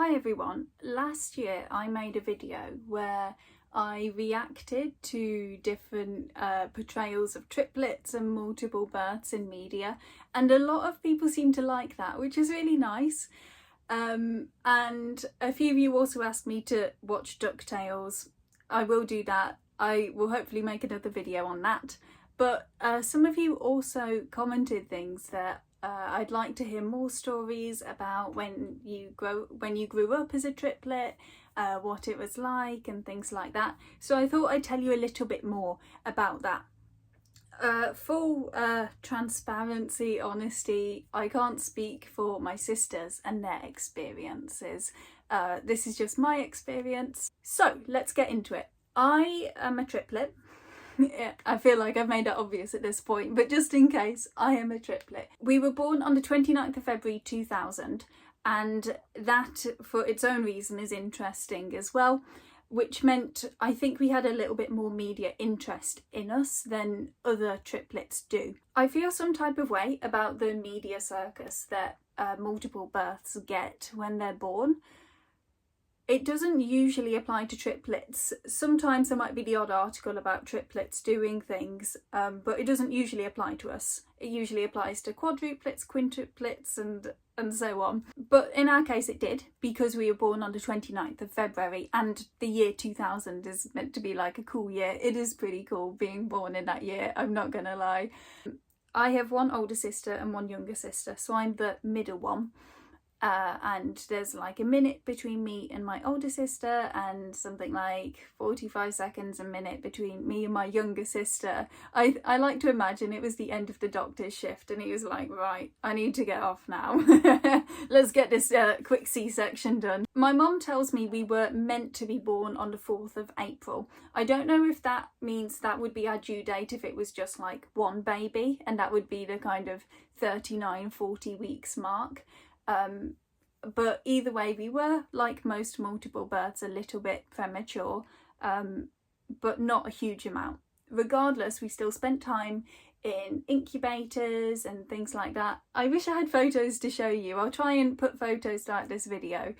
Hi everyone, last year I made a video where I reacted to different portrayals of triplets and multiple births in media, and a lot of people seem to like that, which is really nice. And a few of you also asked me to watch DuckTales. I will do that. I will hopefully make another video on that. But some of you also commented things that I'd like to hear more stories about when you grew up as a triplet, what it was like and things like that. So I thought I'd tell you a little bit more about that. Full transparency, honesty, I can't speak for my sisters and their experiences. This is just my experience. So let's get into it. I am a triplet. I feel like I've made it obvious at this point, but just in case, I am a triplet. We were born on the 29th of February 2000, and that for its own reason is interesting as well, which meant I think we had a little bit more media interest in us than other triplets do. I feel some type of way about the media circus that multiple births get when they're born. It doesn't usually apply to triplets. Sometimes there might be the odd article about triplets doing things, but it doesn't usually apply to us. It usually applies to quadruplets, quintuplets and so on. But in our case it did, because we were born on the 29th of February and the year 2000 is meant to be like a cool year. It is pretty cool being born in that year, I'm not gonna lie. I have one older sister and one younger sister, so I'm the middle one. And there's like a minute between me and my older sister and something like 45 seconds a minute between me and my younger sister. I like to imagine it was the end of the doctor's shift and he was like, right, I need to get off now. Let's get this quick C-section done. My mom tells me we were meant to be born on the 4th of April. I don't know if that means that would be our due date if it was just like one baby, and that would be the kind of 39-40 weeks mark. But either way, we were, like most multiple births, a little bit premature, but not a huge amount. Regardless, we still spent time in incubators and things like that. I wish I had photos to show you. I'll try and put photos throughout this video,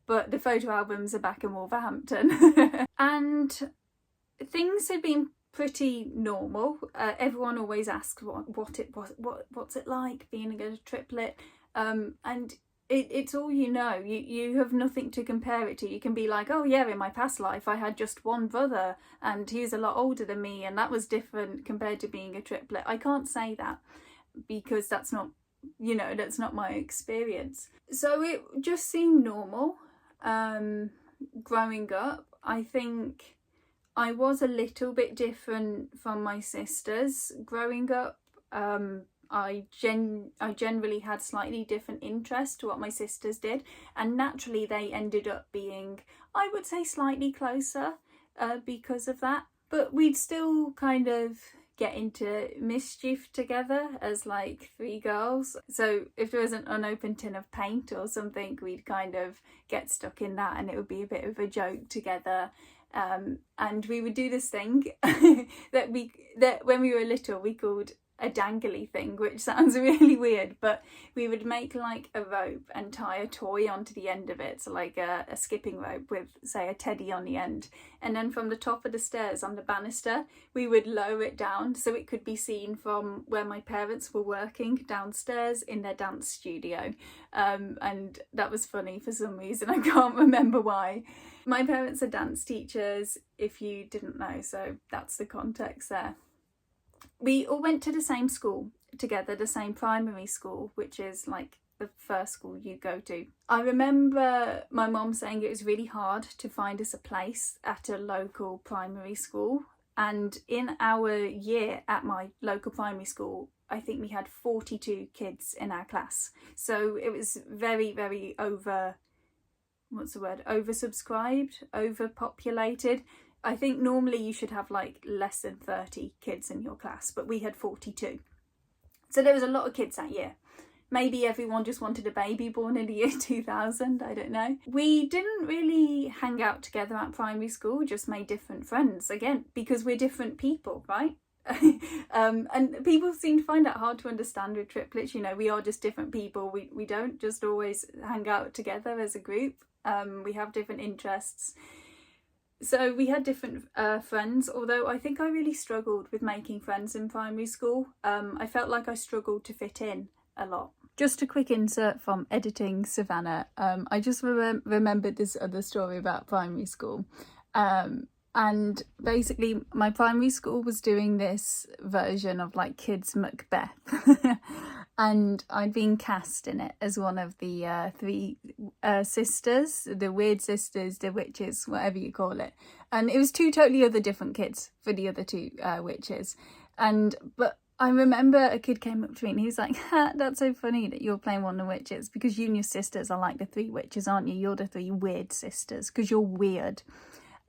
but the photo albums are back in Wolverhampton. And things had been pretty normal. Everyone always asks what's it like being a triplet. And it's all you know. You have nothing to compare it to. You can be like, oh yeah, in my past life I had just one brother and he was a lot older than me and that was different compared to being a triplet. I can't say that because that's not, that's not my experience. So it just seemed normal. Growing up, I think I was a little bit different from my sisters growing up. I generally had slightly different interests to what my sisters did, and naturally they ended up being, I would say, slightly closer because of that. But we'd still kind of get into mischief together as like three girls. So if there was an unopened tin of paint or something, we'd kind of get stuck in that and it would be a bit of a joke together. And we would do this thing that when we were little we called a dangly thing, which sounds really weird, but we would make like a rope and tie a toy onto the end of it, so like a skipping rope with, say, a teddy on the end, and then from the top of the stairs on the banister we would lower it down so it could be seen from where my parents were working downstairs in their dance studio. And that was funny for some reason, I can't remember why. My parents are dance teachers, if you didn't know, so that's the context there. We all went to the same school together, the same primary school, which is like the first school you go to. I remember my mom saying it was really hard to find us a place at a local primary school. And in our year at my local primary school, I think we had 42 kids in our class. So it was very, very oversubscribed, overpopulated. I think normally you should have like less than 30 kids in your class, but we had 42. So there was a lot of kids that year. Maybe everyone just wanted a baby born in the year 2000, I don't know. We didn't really hang out together at primary school, just made different friends, again, because we're different people, right? And people seem to find that hard to understand with triplets. You know, we are just different people. We don't just always hang out together as a group. We have different interests. So we had different friends, although I think I really struggled with making friends in primary school. I felt like I struggled to fit in a lot. Just a quick insert from Editing Savannah. I just remembered this other story about primary school. And basically my primary school was doing this version of like Kids Macbeth. And I'd been cast in it as one of the three sisters, the weird sisters, the witches, whatever you call it. And it was two totally other different kids for the other two witches. But I remember a kid came up to me and he was like, ha, that's so funny that you're playing one of the witches, because you and your sisters are like the three witches, aren't you? You're the three weird sisters because you're weird.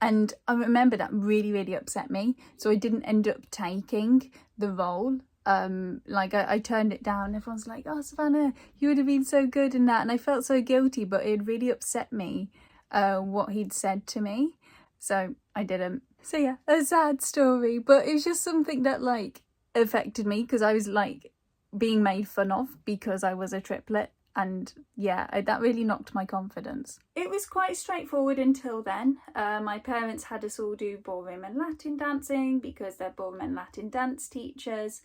And I remember that really, really upset me. So I didn't end up taking the role. I turned it down. Everyone's like, oh, Savannah, you would have been so good in that. And I felt so guilty, but it really upset me what he'd said to me. So I didn't. So yeah, a sad story, but it was just something that like affected me because I was like being made fun of because I was a triplet. And yeah, that really knocked my confidence. It was quite straightforward until then. My parents had us all do ballroom and Latin dancing because they're ballroom and Latin dance teachers.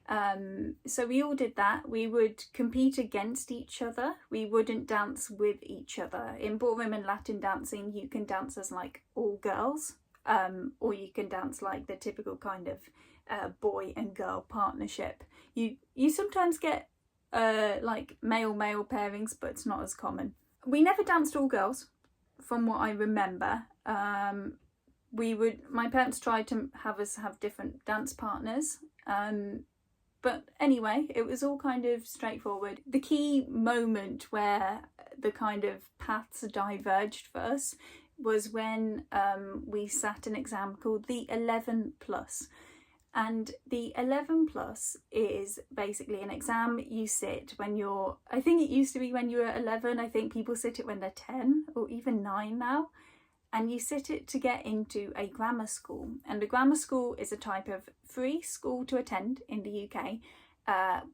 So we all did that. We would compete against each other. We wouldn't dance with each other. In ballroom and Latin dancing, you can dance as like all girls, or you can dance like the typical kind of boy and girl partnership. You sometimes get like male pairings, but it's not as common. We never danced all girls, from what I remember. My parents tried to have us have different dance partners. But anyway, it was all kind of straightforward. The key moment where the kind of paths diverged for us was when we sat an exam called the 11 Plus. And the 11 Plus is basically an exam you sit when you're, I think it used to be when you were 11, I think people sit it when they're 10 or even 9 now. And you sit it to get into a grammar school. And a grammar school is a type of free school to attend in the UK,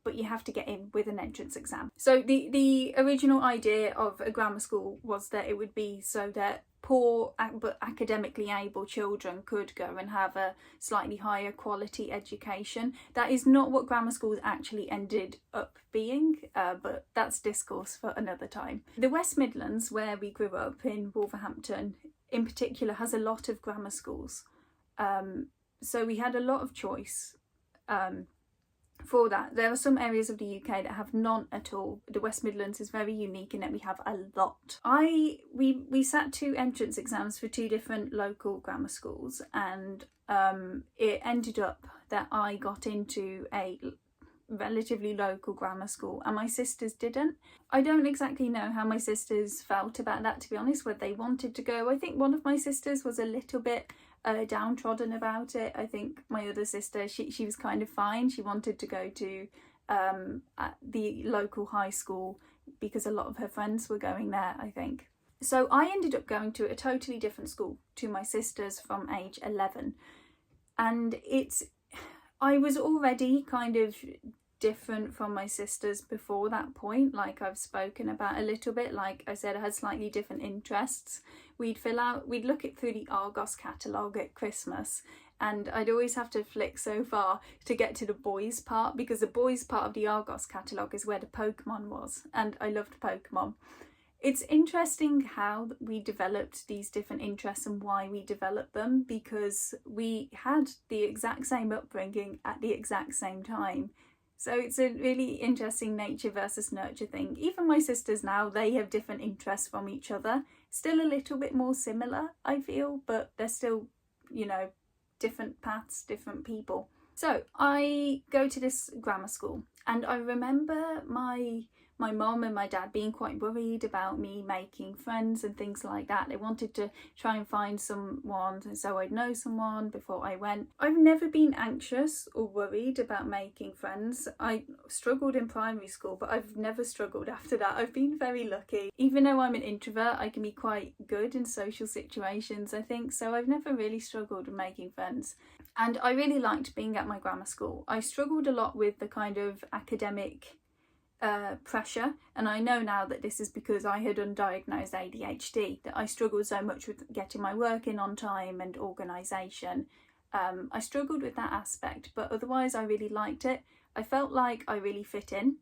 but you have to get in with an entrance exam. So the original idea of a grammar school was that it would be so that poor but academically able children could go and have a slightly higher quality education. That is not what grammar schools actually ended up being, but that's discourse for another time. The West Midlands, where we grew up in Wolverhampton in particular, has a lot of grammar schools. So we had a lot of choice for that. There are some areas of the UK that have none at all. The West Midlands is very unique in that we have a lot. We sat 2 entrance exams for 2 different local grammar schools, and it ended up that I got into a relatively local grammar school and my sisters didn't. I don't exactly know how my sisters felt about that, to be honest, whether they wanted to go. I think one of my sisters was a little bit downtrodden about it. I think my other sister, she was kind of fine. She wanted to go to the local high school because a lot of her friends were going there, I think. So I ended up going to a totally different school to my sisters from age 11. And I was already kind of different from my sisters before that point, like I've spoken about a little bit. Like I said, I had slightly different interests. We'd look it through the Argos catalogue at Christmas, and I'd always have to flick so far to get to the boys part, because the boys part of the Argos catalogue is where the Pokemon was, and I loved Pokemon. It's interesting how we developed these different interests and why we developed them, because we had the exact same upbringing at the exact same time. So it's a really interesting nature versus nurture thing. Even my sisters now, they have different interests from each other. Still a little bit more similar, I feel, but they're still, different paths, different people. So I go to this grammar school, and I remember my my mum and my dad being quite worried about me making friends and things like that. They wanted to try and find someone so I'd know someone before I went. I've never been anxious or worried about making friends. I struggled in primary school, but I've never struggled after that. I've been very lucky. Even though I'm an introvert, I can be quite good in social situations, I think, so I've never really struggled with making friends. And I really liked being at my grammar school. I struggled a lot with the kind of academic pressure, and I know now that this is because I had undiagnosed ADHD, that I struggled so much with getting my work in on time and organisation. I struggled with that aspect, but otherwise I really liked it. I felt like I really fit in.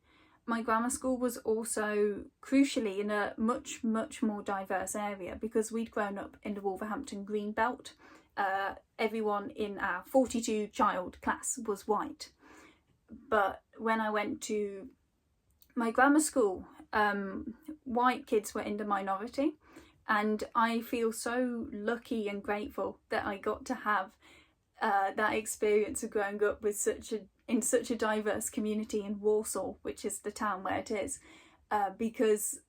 My grammar school was also crucially in a much more diverse area because we'd grown up in the Wolverhampton Green Belt. Everyone in our 42 child class was white, but when I went to my grammar school, white kids were in the minority, and I feel so lucky and grateful that I got to have that experience of growing up with in such a diverse community in Warsaw, which is the town where it is, because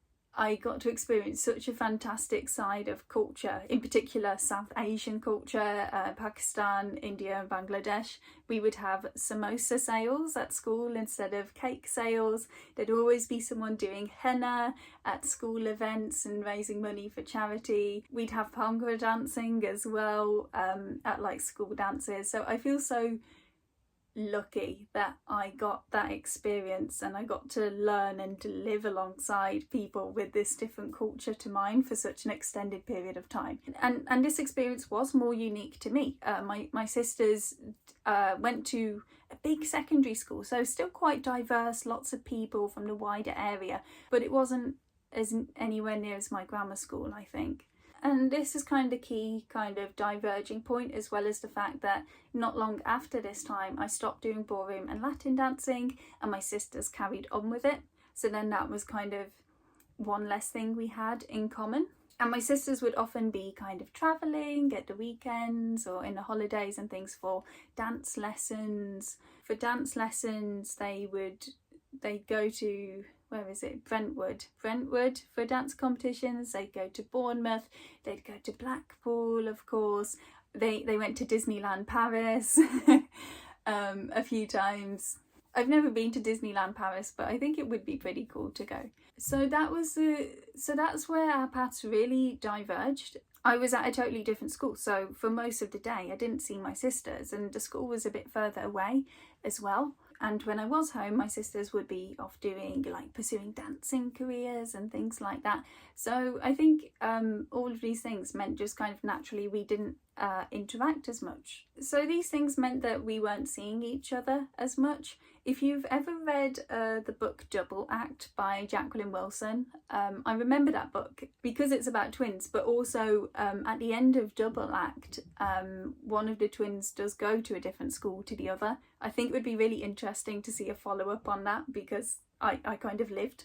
I got to experience such a fantastic side of culture, in particular South Asian culture, Pakistan, India and Bangladesh. We would have samosa sales at school instead of cake sales. There'd always be someone doing henna at school events and raising money for charity. We'd have bhangra dancing as well at like school dances. So I feel so lucky that I got that experience and I got to learn and to live alongside people with this different culture to mine for such an extended period of time. And this experience was more unique to me. My sisters went to a big secondary school, so still quite diverse, lots of people from the wider area, but it wasn't anywhere near as my grammar school, I think. And this is kind of the key kind of diverging point, as well as the fact that not long after this time I stopped doing ballroom and Latin dancing and my sisters carried on with it. So then that was kind of one less thing we had in common. And my sisters would often be kind of travelling at the weekends or in the holidays and things for dance lessons. For dance lessons they'd go to, where is it? Brentwood for dance competitions. They'd go to Bournemouth, they'd go to Blackpool, of course. They went to Disneyland Paris a few times. I've never been to Disneyland Paris, but I think it would be pretty cool to go. So that's where our paths really diverged. I was at a totally different school, so for most of the day I didn't see my sisters, and the school was a bit further away as well. And when I was home, my sisters would be off doing, like, pursuing dancing careers and things like that. So I think all of these things meant just kind of naturally we didn't interact as much. So these things meant that we weren't seeing each other as much. If you've ever read the book Double Act by Jacqueline Wilson, I remember that book because it's about twins, but also at the end of Double Act, one of the twins does go to a different school to the other. I think it would be really interesting to see a follow-up on that because I kind of lived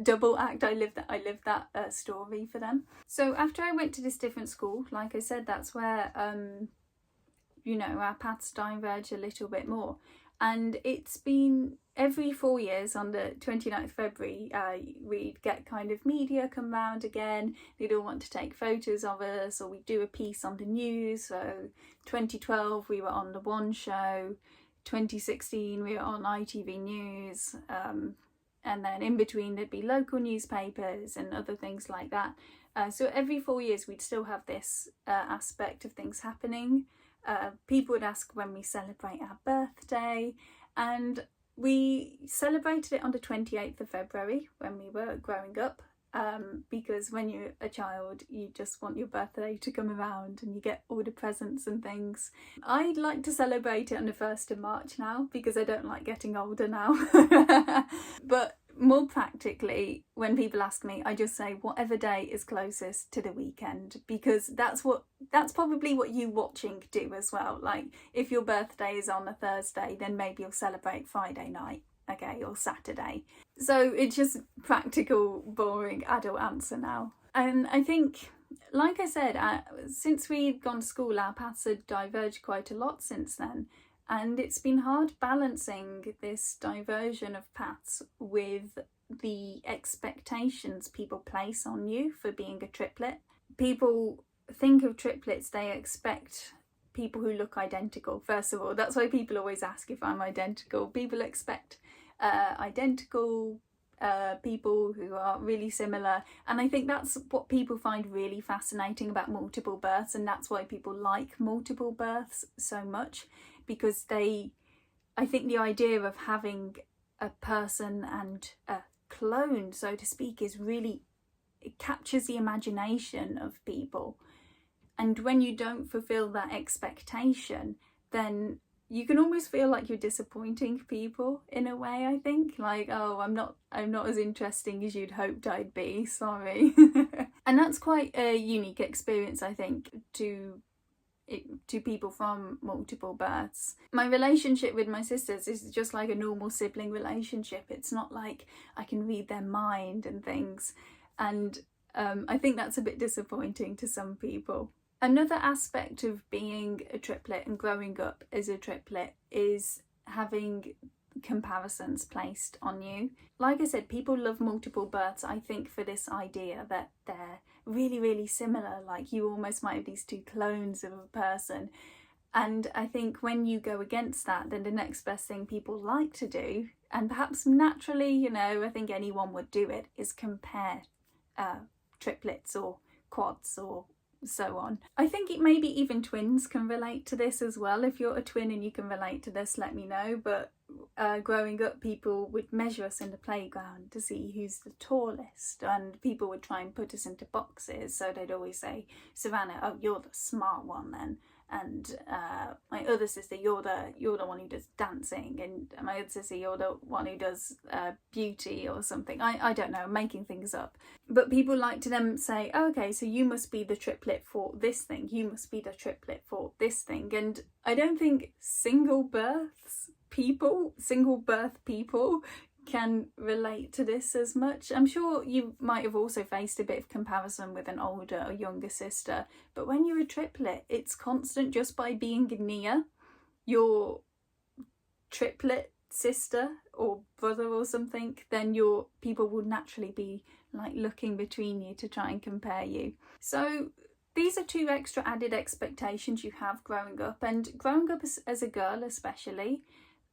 Double Act. I lived that story for them. So after I went to this different school, like I said, that's where our paths diverge a little bit more. And it's been every 4 years on the 29th February, we'd get kind of media come round again. They'd all want to take photos of us, or we'd do a piece on the news. So 2012 we were on The One Show, 2016 we were on ITV News, and then in between there'd be local newspapers and other things like that. So every 4 years we'd still have this aspect of things happening. People would ask when we celebrate our birthday, and we celebrated it on the 28th of February when we were growing up, because when you're a child you just want your birthday to come around and you get all the presents and things. I'd like to celebrate it on the 1st of March now because I don't like getting older now. But more practically, when people ask me, I just say whatever day is closest to the weekend, because that's probably what you watching do as well. Like, if your birthday is on a Thursday, then maybe you'll celebrate Friday night, okay, or Saturday. So it's just practical, boring adult answer now. And I think, like I said, since we'd gone to school, our paths had diverged quite a lot since then. And it's been hard balancing this diversion of paths with the expectations people place on you for being a triplet. People think of triplets, they expect people who look identical. First of all, that's why people always ask if I'm identical. People expect identical people who are really similar, and I think that's what people find really fascinating about multiple births, and that's why people like multiple births so much, because I think the idea of having a person and a clone, so to speak, is really, it captures the imagination of people. And when you don't fulfill that expectation, then you can almost feel like you're disappointing people in a way, I think. Like, oh, I'm not as interesting as you'd hoped I'd be, sorry. And that's quite a unique experience, I think, to people from multiple births. My relationship with my sisters is just like a normal sibling relationship. It's not like I can read their mind and things. And I think that's a bit disappointing to some people. Another aspect of being a triplet and growing up as a triplet is having comparisons placed on you. Like I said, people love multiple births, I think, for this idea that they're really, really similar, like you almost might have these two clones of a person. And I think when you go against that, then the next best thing people like to do, and perhaps naturally, you know, I think anyone would do it, is compare triplets or quads or so on. I think it maybe even twins can relate to this as well. If you're a twin and you can relate to this, let me know. But growing up, people would measure us in the playground to see who's the tallest, and people would try and put us into boxes. So they'd always say, Savannah, oh, you're the smart one then, and my other sister, you're the one who does dancing, and my other sister, you're the one who does beauty or something. I don't know, I'm making things up. But people like to then say, oh, okay, so you must be the triplet for this thing, you must be the triplet for this thing. And I don't think single birth people can relate to this as much. I'm sure you might have also faced a bit of comparison with an older or younger sister, but when you're a triplet, it's constant. Just by being near your triplet sister or brother or something, then your people would naturally be like looking between you to try and compare you. So these are two extra added expectations you have growing up, and growing up as a girl especially,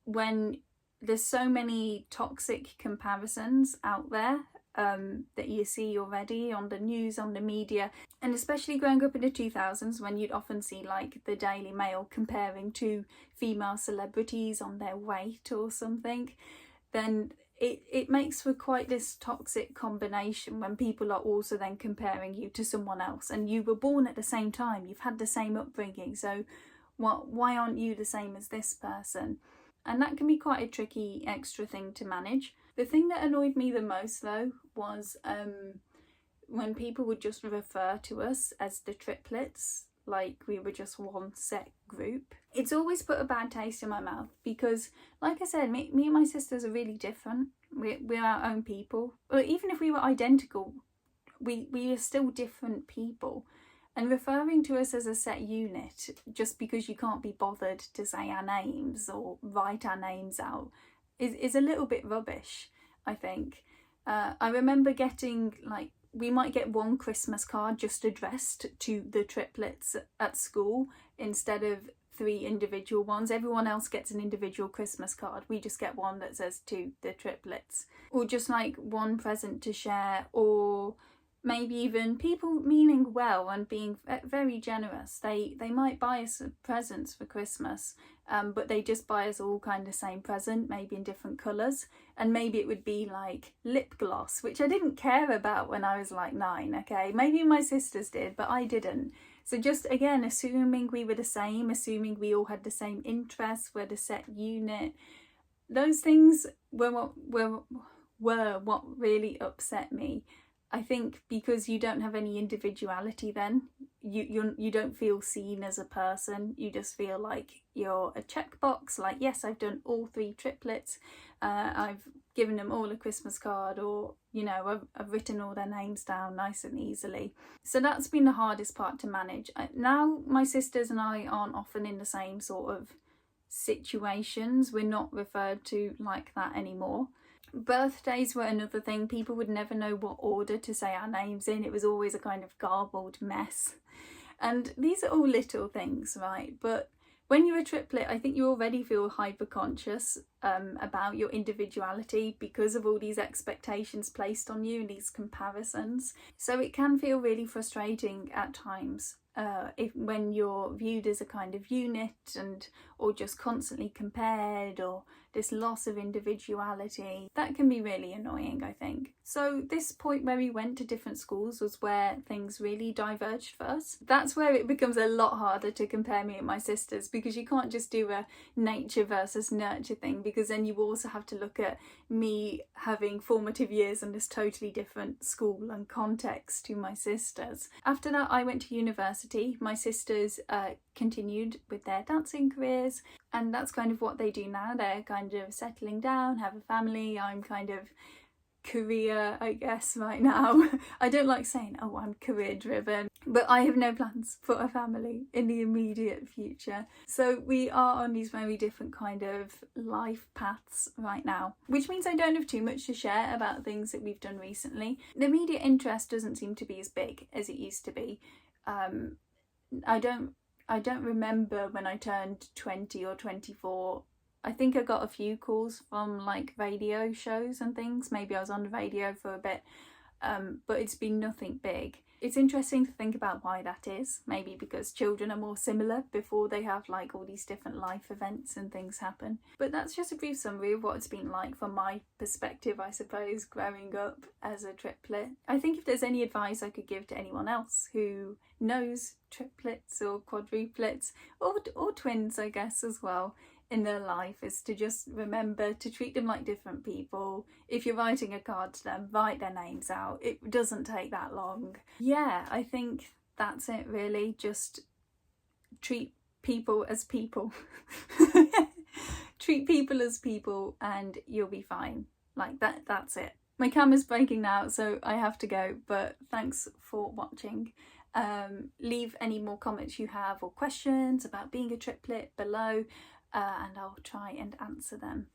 when there's so many toxic comparisons out there that you see already on the news, on the media, and especially growing up in the 2000s, when you'd often see like the Daily Mail comparing two female celebrities on their weight or something, then it makes for quite this toxic combination when people are also then comparing you to someone else, and you were born at the same time, you've had the same upbringing, so why aren't you the same as this person? And that can be quite a tricky extra thing to manage. The thing that annoyed me the most though was when people would just refer to us as the triplets, like we were just one set group. It's always put a bad taste in my mouth, because like I said, me and my sisters are really different. We're our own people. But even if we were identical, we are still different people. And referring to us as a set unit just because you can't be bothered to say our names or write our names out is a little bit rubbish, I think. I remember getting, like, we might get one Christmas card just addressed to the triplets at school instead of 3 individual ones. Everyone else gets an individual Christmas card. We just get one that says to the triplets. Or just like one present to share, or maybe even people meaning well and being very generous. They might buy us presents for Christmas, but they just buy us all kind of same present, maybe in different colours. And maybe it would be like lip gloss, which I didn't care about when I was like 9, okay? Maybe my sisters did, but I didn't. So just, again, assuming we were the same, assuming we all had the same interests, we're the set unit. Those things were what really upset me. I think because you don't have any individuality then, you don't feel seen as a person, you just feel like you're a checkbox, like, yes, I've done all 3 triplets, I've given them all a Christmas card, or, you know, I've written all their names down nice and easily. So that's been the hardest part to manage. Now my sisters and I aren't often in the same sort of situations, we're not referred to like that anymore. Birthdays were another thing. People would never know what order to say our names in. It was always a kind of garbled mess. And these are all little things, right? But when you're a triplet, I think you already feel hyper-conscious about your individuality because of all these expectations placed on you and these comparisons. So it can feel really frustrating at times when you're viewed as a kind of unit or just constantly compared, or this loss of individuality. That can be really annoying, I think. So this point where we went to different schools was where things really diverged for us. That's where it becomes a lot harder to compare me and my sisters, because you can't just do a nature versus nurture thing, because then you also have to look at me having formative years in this totally different school and context to my sisters. After that, I went to university. My sisters continued with their dancing careers, and that's kind of what they do now. They're kind of settling down, have a family. I'm kind of career, I guess, right now. I don't like saying, oh, I'm career driven, but I have no plans for a family in the immediate future. So we are on these very different kind of life paths right now, which means I don't have too much to share about things that we've done recently. The media interest doesn't seem to be as big as it used to be. I don't remember when I turned 20 or 24. I think I got a few calls from like radio shows and things. Maybe I was on the radio for a bit, but it's been nothing big. It's interesting to think about why that is. Maybe because children are more similar before they have like all these different life events and things happen. But that's just a brief summary of what it's been like from my perspective, I suppose, growing up as a triplet. I think if there's any advice I could give to anyone else who knows triplets or quadruplets or twins, I guess, as well, in their life, is to just remember to treat them like different people. If you're writing a card to them, write their names out. It doesn't take that long. Yeah, I think that's it really. Just treat people as people. Treat people as people and you'll be fine. Like that's it. My camera's breaking now, so I have to go, but thanks for watching. Leave any more comments you have or questions about being a triplet below, and I'll try and answer them.